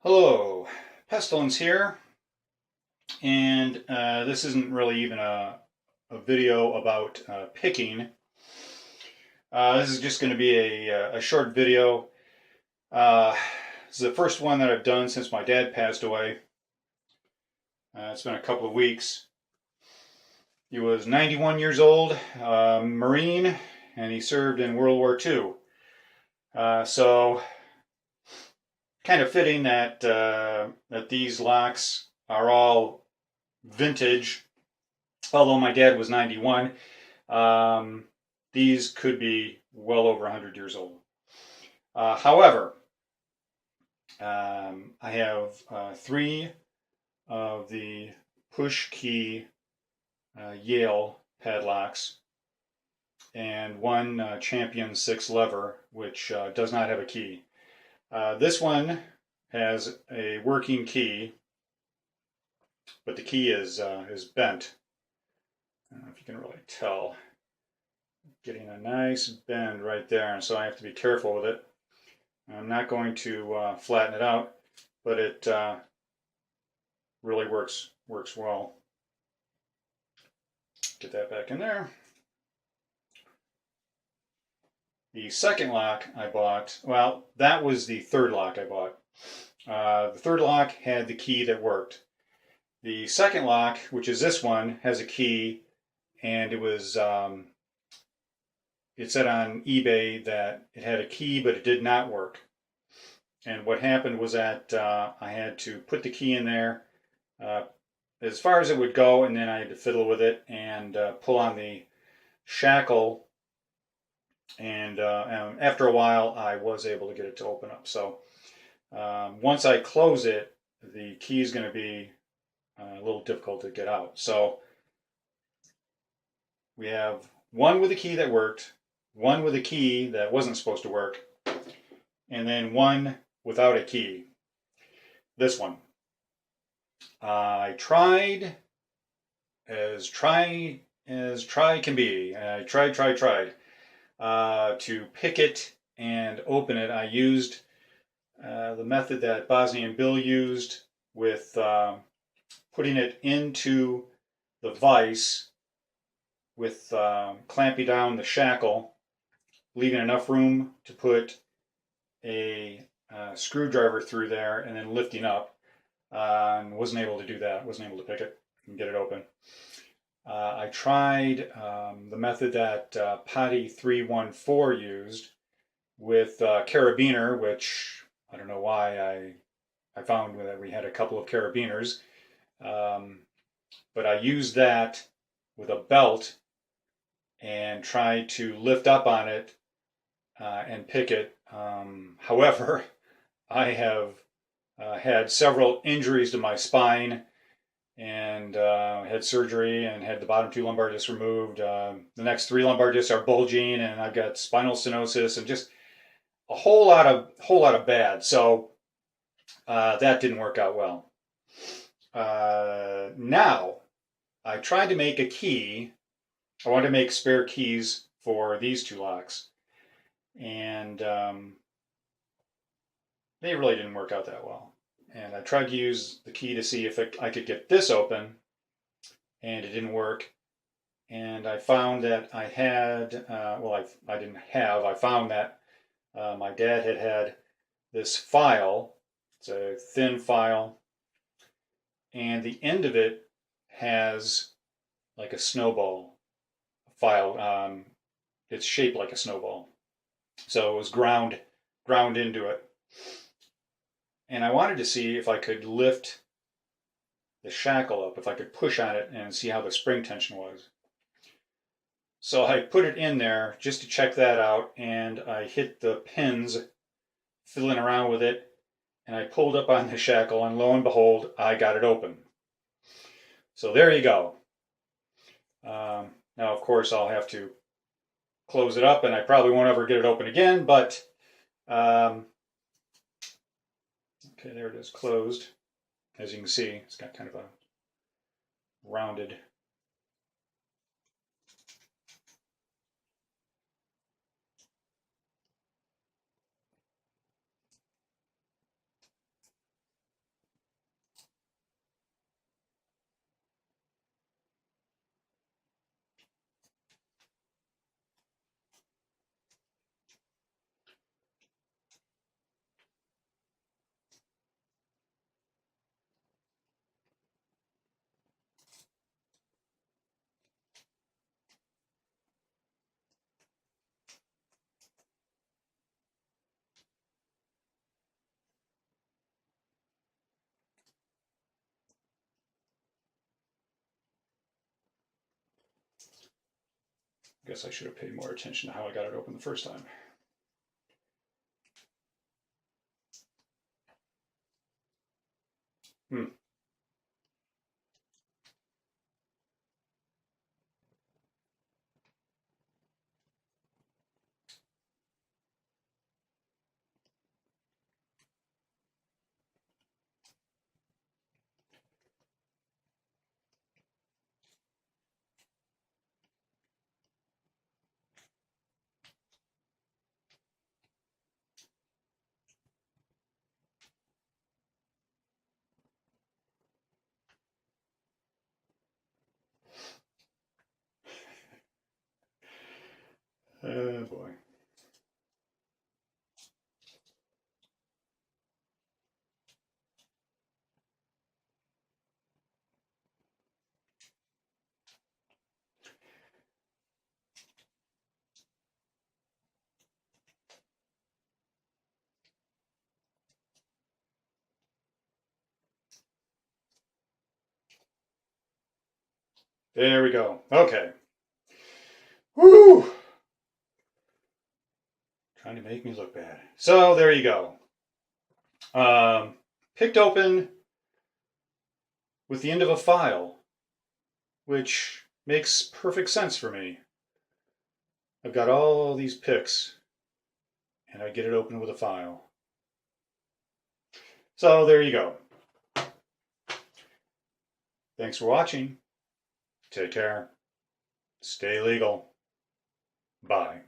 Hello, Pestilence here, and this isn't really even a video about picking. This is just going to be a short video. This is the first one that I've done since my dad passed away. It's been a couple of weeks. He was 91 years old, Marine, and he served in World War II. So kind of fitting that that these locks are all vintage. Although my dad was 91, these could be well over 100 years old. However, I have three of the push key Yale padlocks and one Champion 6 lever, which does not have a key. This one has a working key, but the key is bent. I don't know if you can really tell. Getting a nice bend right there, and so I have to be careful with it. I'm not going to flatten it out, but it really works well. Get that back in there. The second lock I bought, well, that was the third lock I bought. The third lock had the key that worked. The second lock, which is this one, has a key, and it was it said on eBay that it had a key, but it did not work. And what happened was that I had to put the key in there as far as it would go, and then I had to fiddle with it and pull on the shackle. And after a while, I was able to get it to open up. So once I close it, the key is going to be a little difficult to get out. So we have one with a key that worked, one with a key that wasn't supposed to work, and then one without a key. This one. I tried as try can be. I tried to pick it and open it. I used the method that Bosnian Bill used with putting it into the vise with clamping down the shackle, leaving enough room to put a screwdriver through there, and then lifting up. And wasn't able to do that. Wasn't able to pick it and get it open. I tried the method that Potty 314 used with carabiner, which I don't know why I found that we had a couple of carabiners, but I used that with a belt and tried to lift up on it and pick it. However, I have had several injuries to my spine and had surgery and had the bottom two lumbar discs removed. The next three lumbar discs are bulging, and I've got spinal stenosis and just a whole lot of bad. So that didn't work out well. Now I tried to make a key. I wanted to make spare keys for these two locks, and they really didn't work out that well. And I tried to use the key to see if I could get this open, and it didn't work. And I found that I had, I didn't have, I found that my dad had this file. It's a thin file, and the end of it has like a snowball file. It's shaped like a snowball. So it was ground into it. And I wanted to see if I could lift the shackle up, if I could push on it and see how the spring tension was. So I put it in there just to check that out, and I hit the pins, fiddling around with it, and I pulled up on the shackle, and lo and behold, I got it open. So there you go. Now, of course, I'll have to close it up, and I probably won't ever get it open again, but okay, there it is, closed. As you can see, it's got kind of a rounded I guess I should have paid more attention to how I got it open the first time. Oh boy. There we go. Okay. Woo! Trying to make me look bad. So there you go. Picked open with the end of a file, which makes perfect sense for me. I've got all these picks, and I get it open with a file. So there you go. Thanks for watching. Take care. Stay legal. Bye.